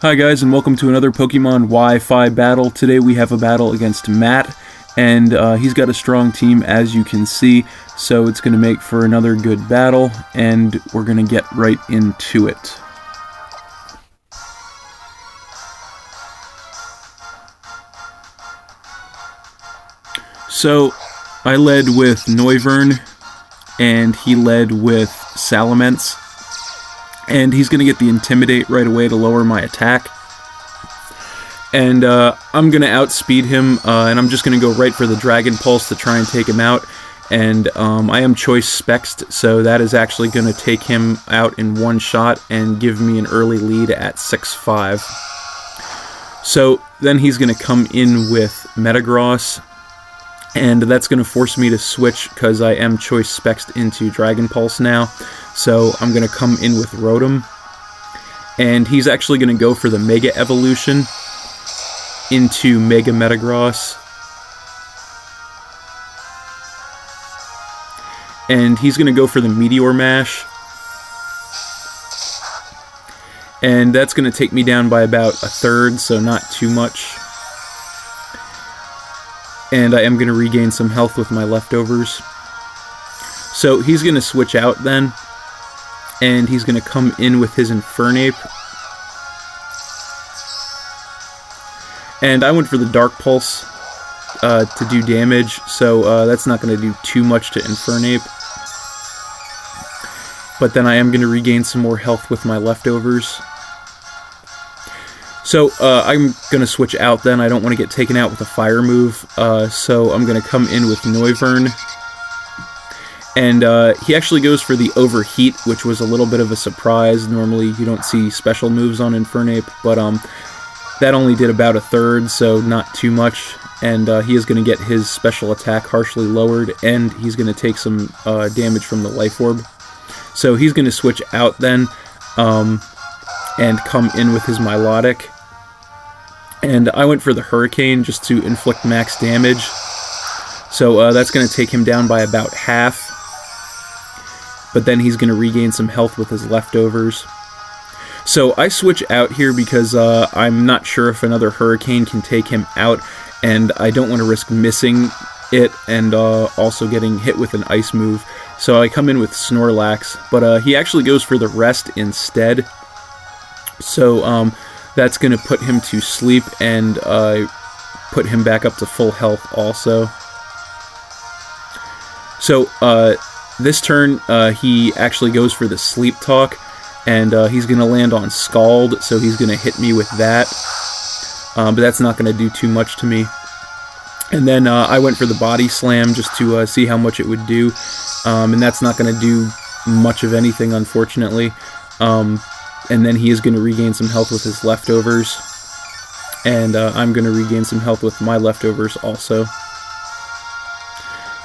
Hi guys, and welcome to another Pokemon Wi-Fi battle. Today we have a battle against Matt, and he's got a strong team, as you can see, so it's going to make for another good battle, and we're going to get right into it. So, I led with Noivern, and he led with Salamence. And he's going to get the Intimidate right away to lower my attack. And I'm going to outspeed him, and I'm just going to go right for the Dragon Pulse to try and take him out. And I am Choice Spexed, so that is actually going to take him out in one shot and give me an early lead at 6-5. So then he's going to come in with Metagross, and that's going to force me to switch because I am Choice Spexed into Dragon Pulse now. So I'm going to come in with Rotom, and he's actually going to go for the Mega Evolution into Mega Metagross. And he's going to go for the Meteor Mash. And that's going to take me down by about a third, so not too much. And I am going to regain some health with my leftovers. So he's going to switch out then. And he's going to come in with his Infernape. And I went for the Dark Pulse to do damage, so that's not going to do too much to Infernape. But then I am going to regain some more health with my leftovers. So I'm going to switch out then. I don't want to get taken out with a fire move, so I'm going to come in with Noivern. And he actually goes for the Overheat, which was a little bit of a surprise. Normally you don't see special moves on Infernape, but that only did about a third, so not too much. And he is going to get his special attack harshly lowered, and he's going to take some damage from the Life Orb. So he's going to switch out then, and come in with his Milotic. And I went for the Hurricane just to inflict max damage. So that's going to take him down by about half. But then he's going to regain some health with his leftovers. So I switch out here because I'm not sure if another Hurricane can take him out, and I don't want to risk missing it and also getting hit with an Ice move. So I come in with Snorlax, but he actually goes for the Rest instead. So that's going to put him to sleep and put him back up to full health also. So this turn, he actually goes for the Sleep Talk, and he's going to land on Scald, so he's going to hit me with that. But that's not going to do too much to me. And then I went for the Body Slam just to see how much it would do, and that's not going to do much of anything, unfortunately. And then he is going to regain some health with his leftovers, and I'm going to regain some health with my leftovers also.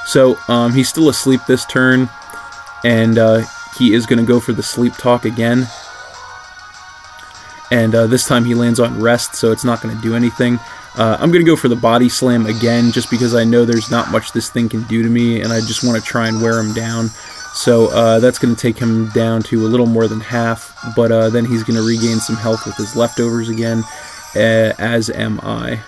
So he's still asleep this turn, and he is going to go for the Sleep Talk again. And this time he lands on Rest, so it's not going to do anything. I'm going to go for the Body Slam again, just because I know there's not much this thing can do to me, and I just want to try and wear him down. So that's going to take him down to a little more than half, but then he's going to regain some health with his leftovers again, as am I.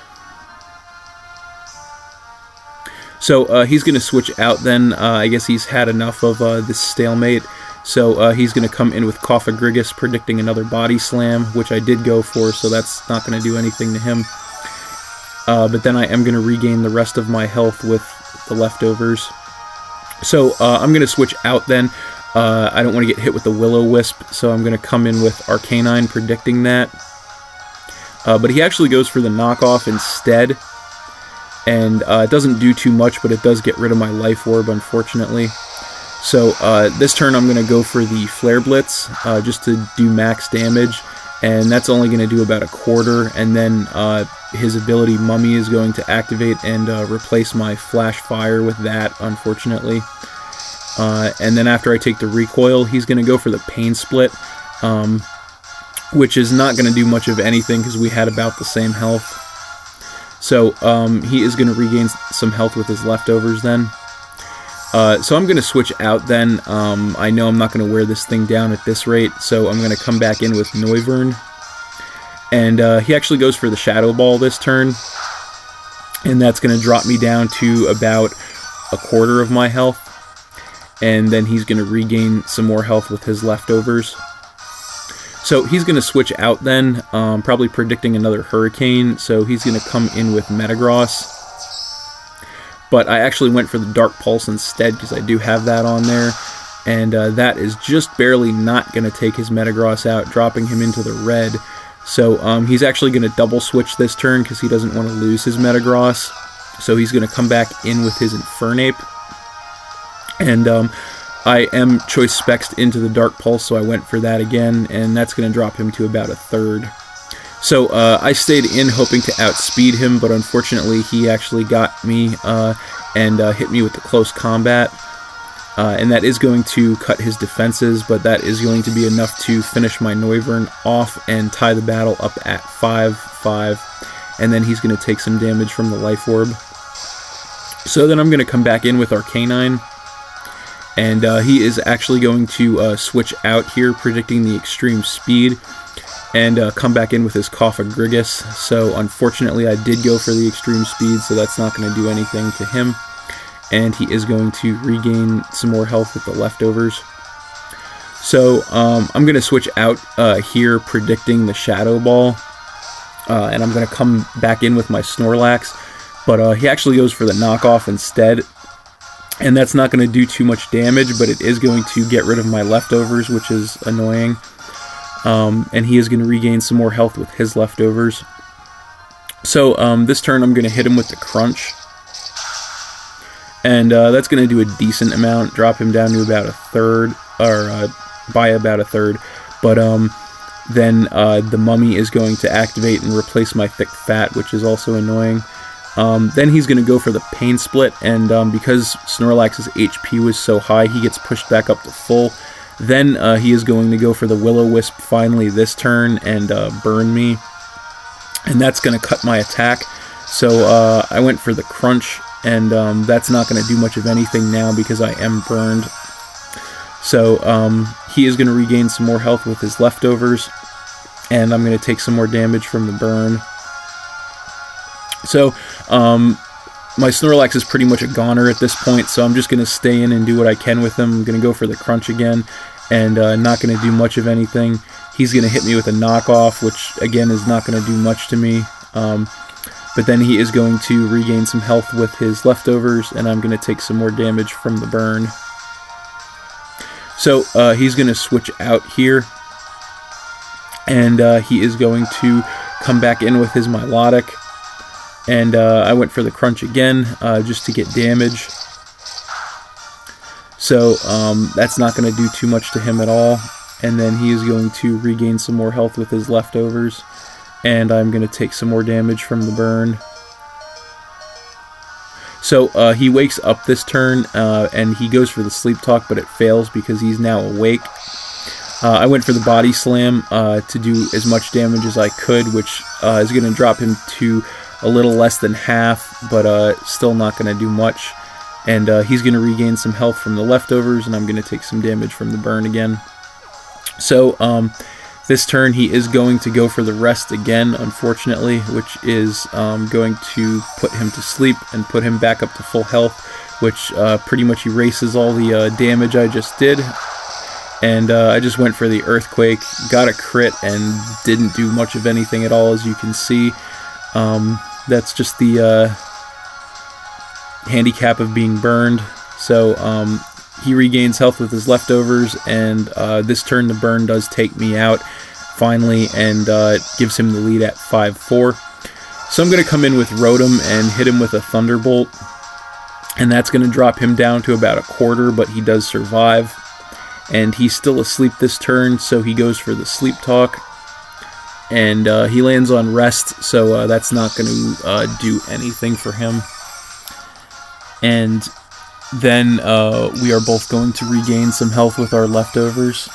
So he's going to switch out then. I guess he's had enough of this stalemate. So he's going to come in with Coffagrigus, predicting another Body Slam, which I did go for, so that's not going to do anything to him. But then I am going to regain the rest of my health with the leftovers. So I'm going to switch out then. I don't want to get hit with the Will-O-Wisp, so I'm going to come in with Arcanine, predicting that. But he actually goes for the knockoff instead. And it doesn't do too much, but it does get rid of my Life Orb, unfortunately. So this turn I'm going to go for the Flare Blitz, just to do max damage. And that's only going to do about a quarter, and then his ability Mummy is going to activate and replace my Flash Fire with that, unfortunately. And then after I take the recoil, he's going to go for the Pain Split, which is not going to do much of anything because we had about the same health. So he is going to regain some health with his leftovers then. So I'm going to switch out then. I know I'm not going to wear this thing down at this rate, so I'm going to come back in with Noivern. And he actually goes for the Shadow Ball this turn, and that's going to drop me down to about a quarter of my health, and then he's going to regain some more health with his leftovers. So he's going to switch out then, probably predicting another Hurricane, so he's going to come in with Metagross. But I actually went for the Dark Pulse instead, because I do have that on there, and that is just barely not going to take his Metagross out, dropping him into the red. So he's actually going to double switch this turn, because he doesn't want to lose his Metagross. So he's going to come back in with his Infernape. And I am choice spexed into the Dark Pulse, so I went for that again, and that's going to drop him to about a third. So I stayed in hoping to outspeed him, but unfortunately he actually got me and hit me with the close combat. And that is going to cut his defenses, but that is going to be enough to finish my Noivern off and tie the battle up at 5-5. And then he's going to take some damage from the Life Orb. So then I'm going to come back in with Arcanine. And he is actually going to switch out here, predicting the extreme speed, and come back in with his Cofagrigus. So unfortunately I did go for the extreme speed, so that's not going to do anything to him. And he is going to regain some more health with the leftovers. So I'm going to switch out here, predicting the Shadow Ball. And I'm going to come back in with my Snorlax. But he actually goes for the knockoff instead. And that's not going to do too much damage, but it is going to get rid of my leftovers, which is annoying. And he is going to regain some more health with his leftovers. So this turn I'm going to hit him with the Crunch. And that's going to do a decent amount, drop him down to about a third, or by about a third. But then the Mummy is going to activate and replace my Thick Fat, which is also annoying. Then he's going to go for the Pain Split, and because Snorlax's HP was so high, he gets pushed back up to full. Then he is going to go for the Will-O-Wisp finally this turn and burn me. And that's going to cut my attack. So I went for the Crunch, and that's not going to do much of anything now because I am burned. So he is going to regain some more health with his leftovers, and I'm going to take some more damage from the burn. So my Snorlax is pretty much a goner at this point, so I'm just going to stay in and do what I can with him. I'm going to go for the Crunch again, and not going to do much of anything. He's going to hit me with a knockoff, which again is not going to do much to me. But then he is going to regain some health with his leftovers, and I'm going to take some more damage from the burn. So he's going to switch out here, and he is going to come back in with his Milotic. And I went for the Crunch again, just to get damage. So that's not going to do too much to him at all. And then he is going to regain some more health with his leftovers. And I'm going to take some more damage from the burn. So he wakes up this turn, and he goes for the Sleep Talk, but it fails because he's now awake. I went for the Body Slam to do as much damage as I could, which is going to drop him to a little less than half, but still not going to do much. And he's going to regain some health from the leftovers, and I'm going to take some damage from the burn again. So this turn he is going to go for the Rest again, unfortunately, which is going to put him to sleep and put him back up to full health, which pretty much erases all the damage I just did. And I just went for the Earthquake, got a crit, and didn't do much of anything at all, as you can see. That's just the handicap of being burned. So he regains health with his leftovers, and this turn the burn does take me out finally, and gives him the lead at 5-4. So I'm going to come in with Rotom and hit him with a Thunderbolt, and that's going to drop him down to about a quarter, but he does survive. And he's still asleep this turn, so he goes for the Sleep Talk. And he lands on Rest, so that's not going to do anything for him. And then we are both going to regain some health with our leftovers.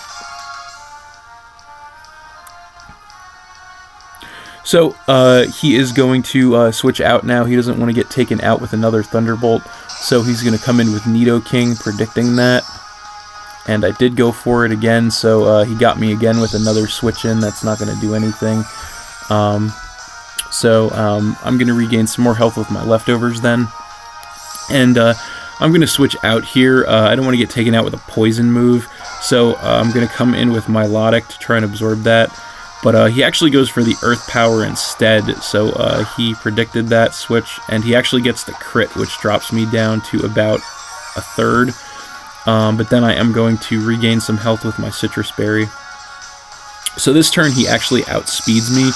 So he is going to switch out now. He doesn't want to get taken out with another Thunderbolt, so he's going to come in with Nidoking, predicting that. And I did go for it again, so he got me again with another switch in. That's not going to do anything. I'm going to regain some more health with my leftovers then. And I'm going to switch out here. I don't want to get taken out with a poison move, so I'm going to come in with Milotic to try and absorb that. But he actually goes for the Earth Power instead, so he predicted that switch, and he actually gets the crit, which drops me down to about a third. But then I am going to regain some health with my Citrus Berry. So this turn he actually outspeeds me,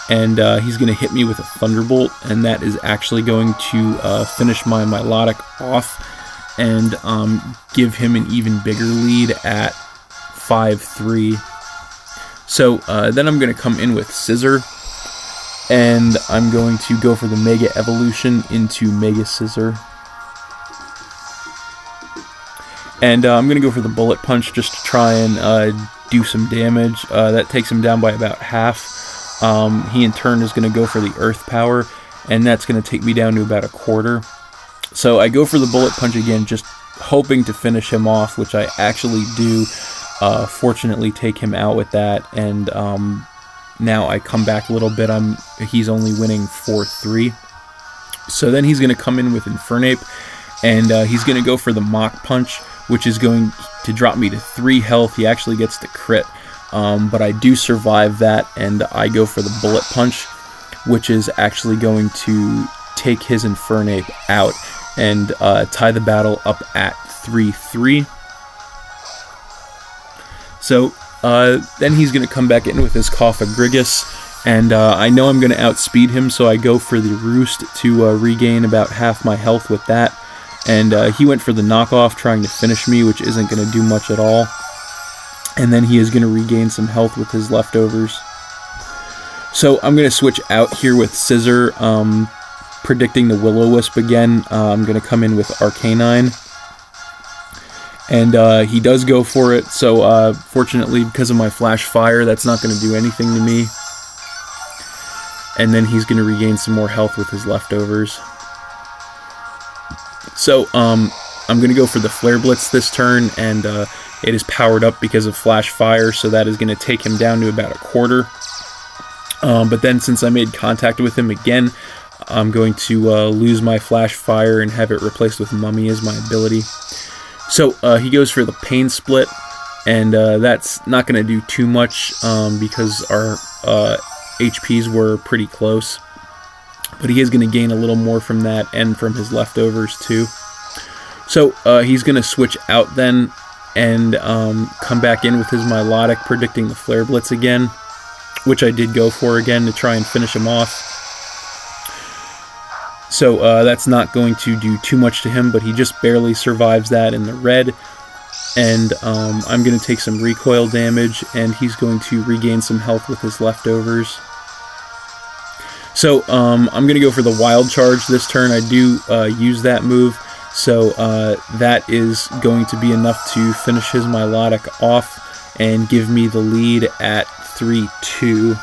and he's going to hit me with a Thunderbolt, and that is actually going to finish my Milotic off and give him an even bigger lead at 5-3. So then I'm going to come in with Scissor, and I'm going to go for the Mega Evolution into Mega Scissor. And I'm going to go for the Bullet Punch just to try and do some damage. That takes him down by about half. He in turn is going to go for the Earth Power, and that's going to take me down to about a quarter. So I go for the Bullet Punch again, just hoping to finish him off, which I actually do. Fortunately take him out with that, and now I come back a little bit. He's only winning 4-3. So then he's going to come in with Infernape, and he's going to go for the Mach Punch, which is going to drop me to 3 health. He actually gets the crit, but I do survive that, and I go for the Bullet Punch, which is actually going to take his Infernape out and tie the battle up at 3-3. So then he's going to come back in with his Cofagrigus, and I know I'm going to outspeed him, so I go for the Roost to regain about half my health with that. And he went for the knockoff, trying to finish me, which isn't going to do much at all. And then he is going to regain some health with his leftovers. So I'm going to switch out here with Scissor, predicting the Will-O-Wisp again. I'm going to come in with Arcanine. And he does go for it, so fortunately, because of my Flash Fire, that's not going to do anything to me. And then he's going to regain some more health with his leftovers. So I'm going to go for the Flare Blitz this turn, and it is powered up because of Flash Fire, so that is going to take him down to about a quarter. But then since I made contact with him again, I'm going to lose my Flash Fire and have it replaced with Mummy as my ability. So he goes for the Pain Split, and that's not going to do too much because our HPs were pretty close. But he is going to gain a little more from that and from his leftovers too. So he's going to switch out then and come back in with his Milotic, predicting the Flare Blitz again, which I did go for again to try and finish him off. So that's not going to do too much to him, but he just barely survives that in the red. And I'm going to take some recoil damage, and he's going to regain some health with his leftovers. So I'm going to go for the Wild Charge this turn. I do use that move, so that is going to be enough to finish his Milotic off and give me the lead at 3-2.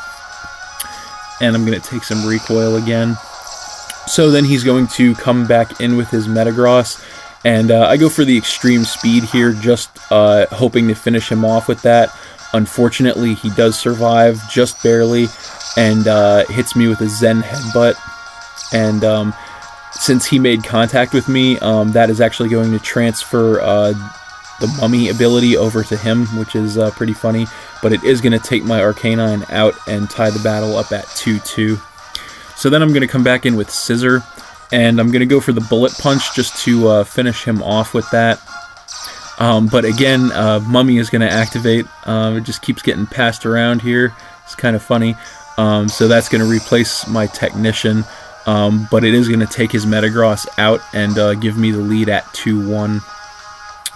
And I'm going to take some recoil again. So then he's going to come back in with his Metagross, and I go for the Extreme Speed here, just hoping to finish him off with that. Unfortunately, he does survive, just barely, and hits me with a Zen Headbutt. And since he made contact with me, that is actually going to transfer the Mummy ability over to him, which is pretty funny, but it is going to take my Arcanine out and tie the battle up at 2-2. So then I'm going to come back in with Scissor, and I'm going to go for the Bullet Punch just to finish him off with that. But again, Mummy is going to activate. It just keeps getting passed around here. It's kind of funny. So that's going to replace my Technician, but it is going to take his Metagross out and give me the lead at 2-1.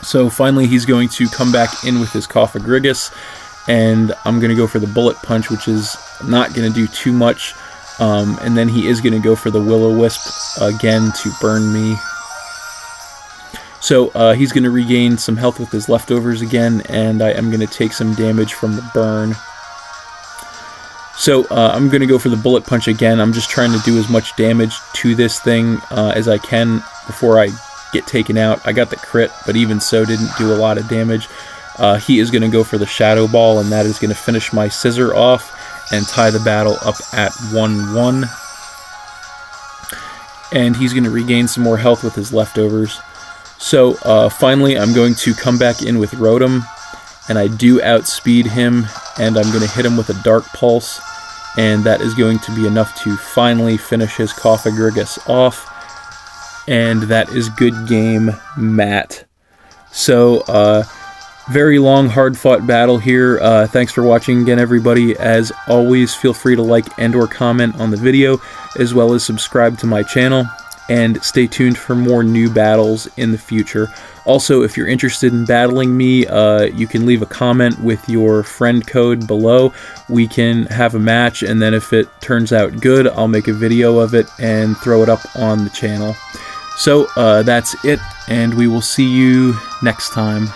So finally he's going to come back in with his Cofagrigus, and I'm going to go for the Bullet Punch, which is not going to do too much. And then he is going to go for the Will-O-Wisp again to burn me. So he's going to regain some health with his leftovers again, and I am going to take some damage from the burn. So I'm going to go for the Bullet Punch again. I'm just trying to do as much damage to this thing as I can before I get taken out. I got the crit, but even so didn't do a lot of damage. He is going to go for the Shadow Ball, and that is going to finish my Scissor off. and tie the battle up at 1-1. And he's going to regain some more health with his leftovers. So finally, I'm going to come back in with Rotom, and I do outspeed him, and I'm going to hit him with a Dark Pulse, and that is going to be enough to finally finish his Cofagrigus off. And that is good game, Matt. So, very long, hard-fought battle here. Thanks for watching again, everybody. As always, feel free to like and or comment on the video, as well as subscribe to my channel, and stay tuned for more new battles in the future. Also, if you're interested in battling me, you can leave a comment with your friend code below. We can have a match, and then if it turns out good, I'll make a video of it and throw it up on the channel. So, that's it, and we will see you next time.